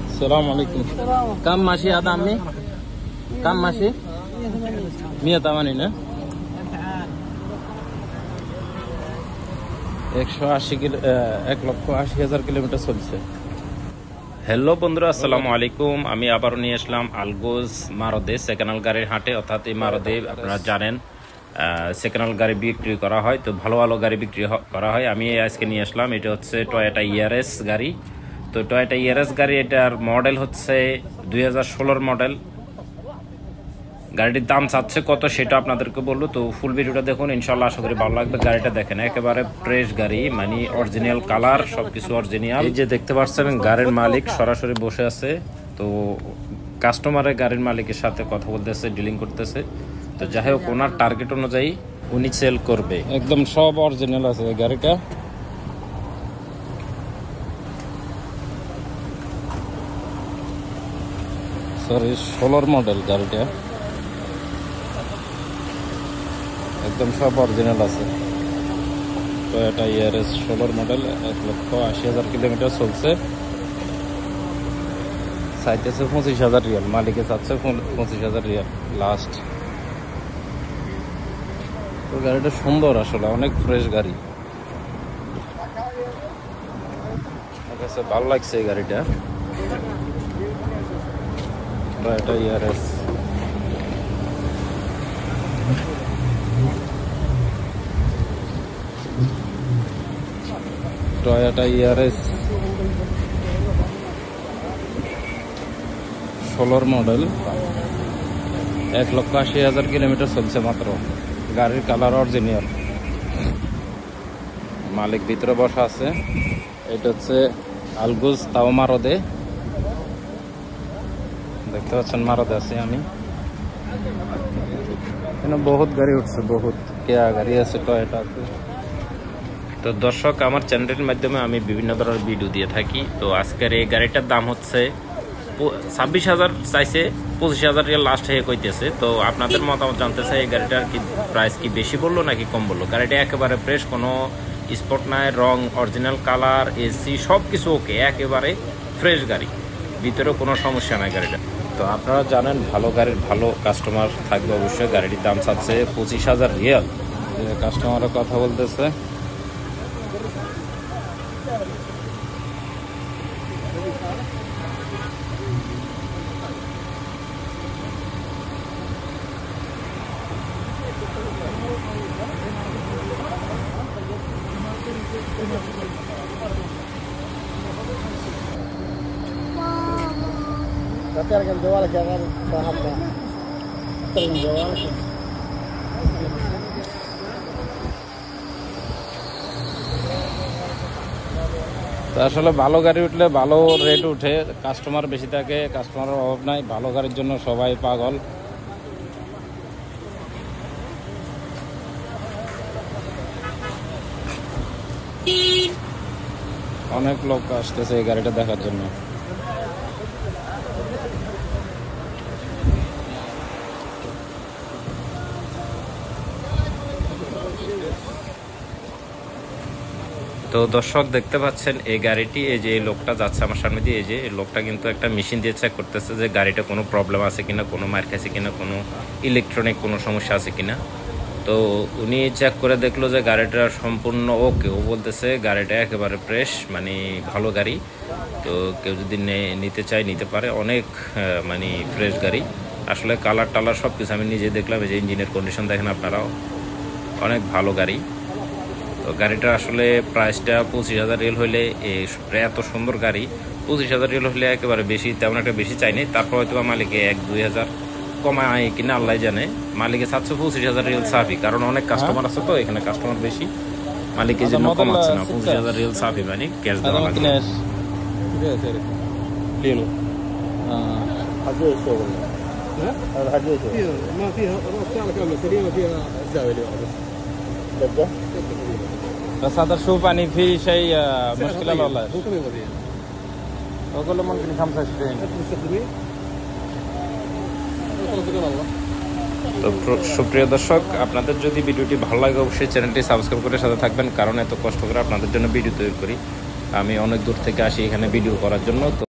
Assalamualaikum. Kam masih ada mi? Kam masih? Mia tamani na? 1,80,000 kilometre চলছে। Hello বন্ধুরা, আসসালামু আলাইকুম। আমি আবারও নিয়ে আসলাম আলগোজ মারদে সেকেন্ড গাড়ির হাটে। অর্থাৎ এই মারদে আপনারা জানেন সেকেন্ড গাড়ি বিক্রি করা হয়, তো ভালো ভালো গাড়ি বিক্রি করা হয়। আমি আজকে নিয়ে আসলাম, এটা হচ্ছে টয়োটা ইয়ারেস গাড়ি। তো টয়োটা ইয়ারেস গাড়ি, এটার মডেল হচ্ছে 2016 মডেল। গাড়িটির দাম চাচ্ছে কত সেটা আপনাদেরকে বলবো, তো ফুল ভিডিওটা দেখুন, ইনশাল্লাহ আশা করি ভালো লাগবে। গাড়িটা দেখেন, একেবারে ফ্রেশ গাড়ি, মানে অরিজিনাল কালার, সবকিছু অরিজিনাল। এই যে দেখতে পাচ্ছেন গাড়ির মালিক সরাসরি বসে আছে, তো কাস্টমারের গাড়ির মালিকের সাথে কথা বলতেছে, ডিলিং করতেছে। তো যাই হোক, ওনার টার্গেট অনুযায়ী উনি সেল করবে। একদম সব অরিজিনাল আছে এই গাড়িটা। সরি, 16 মডেল গাড়িটা, একদম সব অরিজিনাল আছে। টয়োটা ইয়ারেস 16 মডেল, 1,80,000 কিলোমিটার চলছে। চাইতেছে 25,000 রিয়াল, মালিকে চাচ্ছে 25,000 রিয়াল লাস্ট। তো গাড়িটা সুন্দর, আসলে অনেক ফ্রেশ গাড়ি, আমার কাছে ভালো লাগছে এই গাড়িটা। টয়োটা ইয়ারেস টয়োটা ইয়ারেস 16 মডেল, 1,80,000 কিলোমিটার চলছে মাত্র। গাড়ির কালার অরিজিনাল, মালিক ভিতরে বসা আছে। এটা হচ্ছে আলগোজ তাও মারদে, দেখতে পাচ্ছেন মারদে আছে আমি। এখানে বহুত গাড়ি উঠছে, বহুত কেয়া গাড়ি আছে, টয়োটা আছে। তো দর্শক, আমার চ্যানেলের মাধ্যমে আমি বিভিন্ন ধরনের ভিডিও দিয়ে থাকি। তো আজকের এই গাড়িটার দাম হচ্ছে 26,000 চাইছে, 25,000 রিয়াল লাস্ট হয়ে কইতেছে। তো আপনাদের মতামত জানতে চাই, এই গাড়িটার কি প্রাইস কি বেশি বললো নাকি কম বললো? গাড়িটা একেবারে ফ্রেশ, কোনো স্পট নাই, রং অরিজিনাল, কালার, এসি সব কিছু ওকে, একেবারে ফ্রেশ গাড়ি, ভিতরেও কোনো সমস্যা নাই গাড়িটা। তো আপনারা জানেন, ভালো গাড়ির ভালো কাস্টমার থাকবে অবশ্যই। গাড়িটির দাম চাচ্ছে 25,000 রিয়াল। কাস্টমারের কথা বলতেছে। Tapi harga jual jangan sahamnya. Sering jual. আসলে ভালো গাড়ি উঠলে ভালো রেট উঠে, কাস্টমার বেশি থাকে, কাস্টমারের অভাব নাই। ভালো গাড়ির জন্য সবাই পাগল। অনেক লোক আসতেছে এই গাড়িটা দেখার জন্য। তো দর্শক, দেখতে পাচ্ছেন এই গাড়িটি, এই যে এই লোকটা যাচ্ছে আমার সামনে দিয়ে, এই যে এই লোকটা কিন্তু একটা মেশিন দিয়ে চেক করতেছে যে গাড়িটা কোনো প্রবলেম আছে কিনা, কোনো মার খাইছে কিনা, কোনো ইলেকট্রনিক কোনো সমস্যা আছে কিনা। তো উনি চেক করে দেখলো যে গাড়িটা সম্পূর্ণ ওকে। ও বলতেছে গাড়িটা একেবারে ফ্রেশ, মানে ভালো গাড়ি। তো কেউ যদি নিতে চায় নিতে পারে, অনেক মানে ফ্রেশ গাড়ি। আসলে কালার টালার সব কিছু আমি নিজে দেখলাম, এই যে ইঞ্জিনের কন্ডিশন দেখেন আপনারাও, অনেক ভালো গাড়ি। তো গাড়িটা আসলে প্রাইসটা 25,000 রিয়াল হইলে, এত সুন্দর গাড়ি 25,000 রিয়াল হইলে একেবারে বেশি, তেমন একটা বেশি চাইনি। তারপর হয়তো মালিকে 1-2,000 কমায় কিনা আল্লাহ জানে। মালিকে 725,000 রিয়াল সাফি, কারণ অনেক কাস্টমার আছে, তো এখানে কাস্টমার বেশি, মালিকের জন্য কমাচ্ছে না। 25,000 রিয়াল সাফি, মানে ক্যাশ দেওয়া লাগবে। ما فيها رأس كاملة سليمة فيها الزاوية اللي دقة. بس هذا شوف يعني في شيء مشكلة والله. هو كم يبغى فيها؟ أقول له ممكن 25. مستخدمين؟ তো সুপ্রিয় দর্শক, আপনাদের যদি ভিডিওটি ভালো লাগে অবশ্যই চ্যানেলটি সাবস্ক্রাইব করে সাথে থাকবেন, কারণ এত কষ্ট করে আপনাদের জন্য ভিডিও তৈরি করি। আমি অনেক দূর থেকে আসি এখানে ভিডিও করার জন্য। তো